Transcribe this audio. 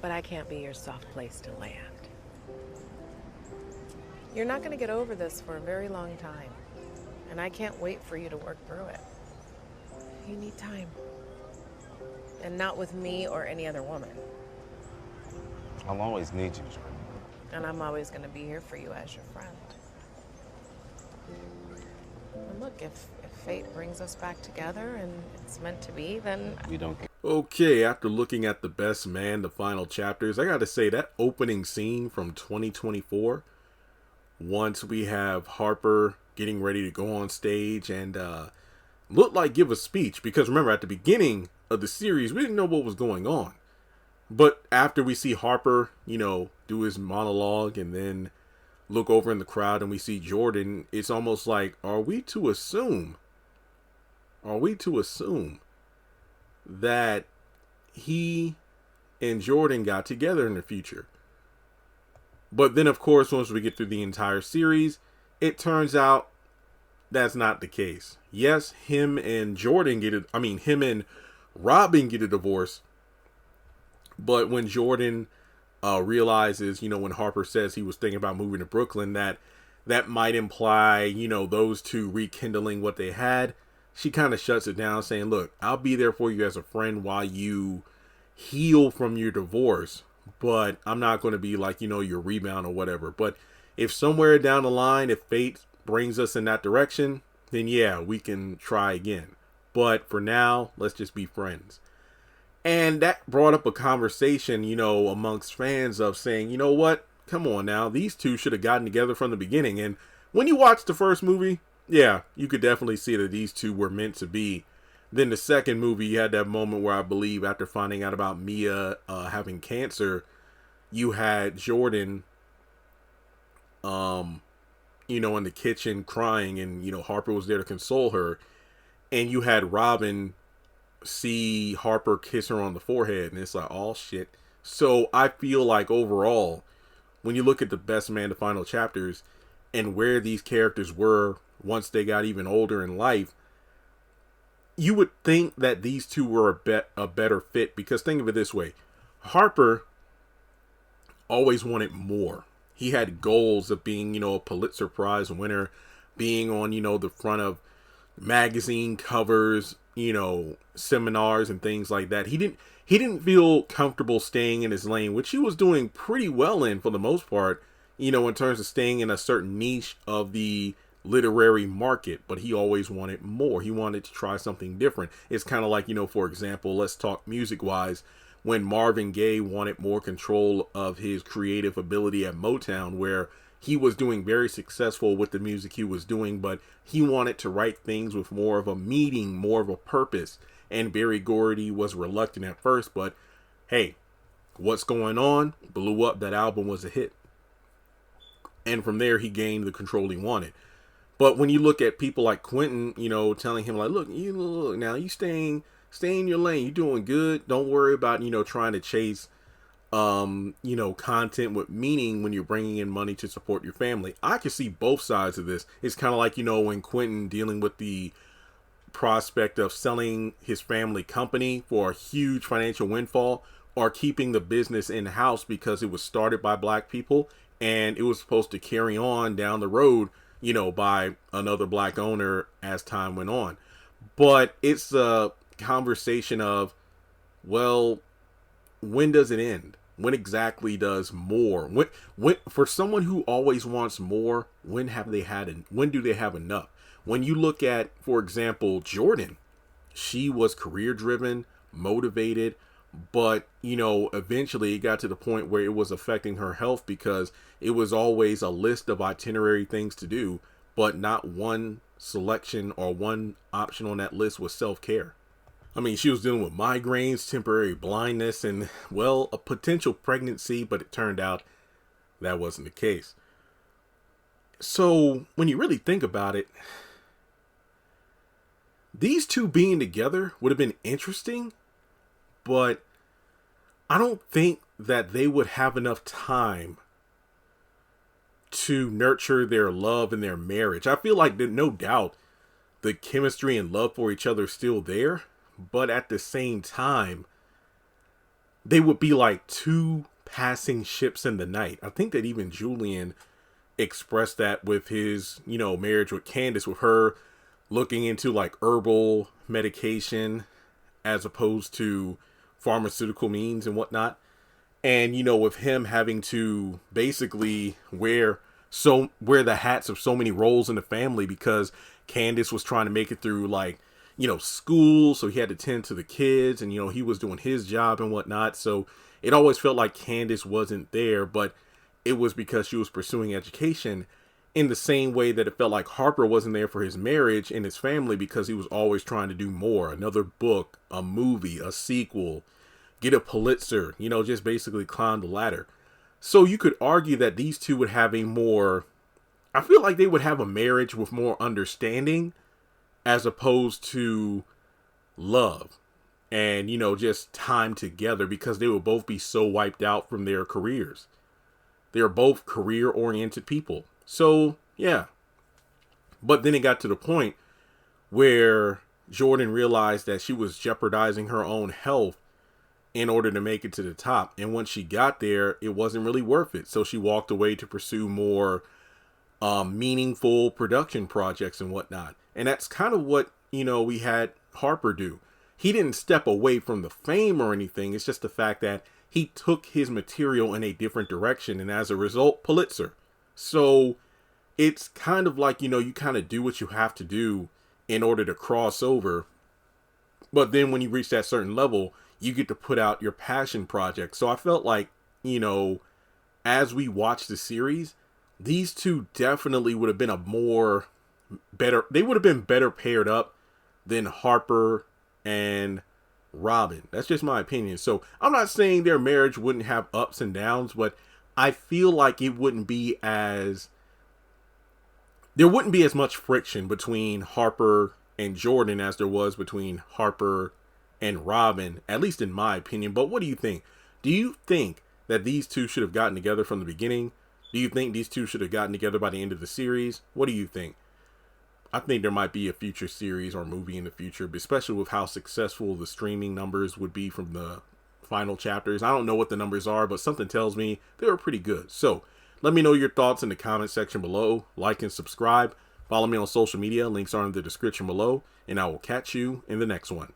but I can't be your soft place to land. You're not going to get over this for a very long time, and I can't wait for you to work through it. You need time. And not with me or any other woman. I'll always need you, Jeremy. And I'm always going to be here for you as your friend. And look, if fate brings us back together and it's meant to be, then... We don't... Okay, after looking at The Best Man, the final chapters, I gotta say that opening scene from 2024, once we have Harper getting ready to go on stage and look like give a speech, because remember at the beginning of the series, we didn't know what was going on. But after we see Harper, do his monologue and then look over in the crowd and we see Jordan, it's almost like, are we to assume that he and Jordan got together in the future? But then, of course, once we get through the entire series, it turns out that's not the case. Yes, him and Robin get a divorce. But when Jordan realizes, when Harper says he was thinking about moving to Brooklyn, that might imply, those two rekindling what they had, she kind of shuts it down saying, look, I'll be there for you as a friend while you heal from your divorce, but I'm not going to be like, your rebound or whatever. But if somewhere down the line, if fate brings us in that direction, then yeah, we can try again. But for now, let's just be friends. And that brought up a conversation, amongst fans of saying, you know what? Come on now. These two should have gotten together from the beginning. And when you watch the first movie, yeah, you could definitely see that these two were meant to be. Then the second movie, you had that moment where I believe after finding out about Mia having cancer, you had Jordan, in the kitchen crying and, Harper was there to console her. And you had Robin see Harper kiss her on the forehead, and it's like, oh shit. So I feel like overall, when you look at The Best Man, the final chapters, and where these characters were once they got even older in life, you would think that these two were a better fit, because think of it this way. Harper always wanted more. He had goals of being, a Pulitzer Prize winner, being on, the front of magazine covers, seminars and things like that. He didn't feel comfortable staying in his lane, which he was doing pretty well in for the most part, in terms of staying in a certain niche of the literary market, but he always wanted more. He wanted to try something different. It's kind of like, for example, let's talk music wise, when Marvin Gaye wanted more control of his creative ability at Motown, where he was doing very successful with the music he was doing, but he wanted to write things with more of a meaning, more of a purpose. And Berry Gordy was reluctant at first, but hey, What's Going On blew up. That album was a hit. And from there, he gained the control he wanted. But when you look at people like Quentin, telling him like, look, now you stay in your lane. You're doing good. Don't worry about, trying to chase content with meaning when you're bringing in money to support your family. I can see both sides of this. It's kind of like, when Quentin dealing with the prospect of selling his family company for a huge financial windfall, or keeping the business in-house because it was started by Black people and it was supposed to carry on down the road, by another Black owner as time went on. But it's a conversation of, well, when does it end? When exactly does more? When for someone who always wants more, when do they have enough? When you look at, for example, Jordan, she was career driven, motivated, but eventually it got to the point where it was affecting her health, because it was always a list of itinerary things to do, but not one selection or one option on that list was self-care. I mean, she was dealing with migraines, temporary blindness, and, well, a potential pregnancy, but it turned out that wasn't the case. So, when you really think about it, these two being together would have been interesting, but I don't think that they would have enough time to nurture their love and their marriage. I feel like, no doubt, the chemistry and love for each other is still there. But at the same time, they would be like two passing ships in the night. I think that even Julian expressed that with his, marriage with Candace, with her looking into like herbal medication as opposed to pharmaceutical means and whatnot. And, with him having to basically wear the hats of so many roles in the family because Candace was trying to make it through like, school. So he had to tend to the kids and, he was doing his job and whatnot. So it always felt like Candace wasn't there, but it was because she was pursuing education, in the same way that it felt like Harper wasn't there for his marriage and his family because he was always trying to do more, another book, a movie, a sequel, get a Pulitzer, just basically climb the ladder. So you could argue that these two would have I feel like they would have a marriage with more understanding as opposed to love and, just time together, because they would both be so wiped out from their careers. They're both career-oriented people. So, yeah. But then it got to the point where Jordan realized that she was jeopardizing her own health in order to make it to the top. And once she got there, it wasn't really worth it. So she walked away to pursue more meaningful production projects and whatnot. And that's kind of what, we had Harper do. He didn't step away from the fame or anything. It's just the fact that he took his material in a different direction, and as a result, Pulitzer. So it's kind of like, you kind of do what you have to do in order to cross over. But then when you reach that certain level, you get to put out your passion project. So I felt like, as we watched the series, these two definitely would have been they would have been better paired up than Harper and Robin. That's just my opinion. So I'm not saying their marriage wouldn't have ups and downs, but I feel like there wouldn't be as much friction between Harper and Jordan as there was between Harper and Robin, at least in my opinion. But what do you think? Do you think that these two should have gotten together from the beginning? Do you think these two should have gotten together by the end of the series? What do you think? I think there might be a future series or movie in the future, especially with how successful the streaming numbers would be from the final chapters. I don't know what the numbers are, but something tells me they were pretty good. So let me know your thoughts in the comment section below. Like and subscribe. Follow me on social media. Links are in the description below. And I will catch you in the next one.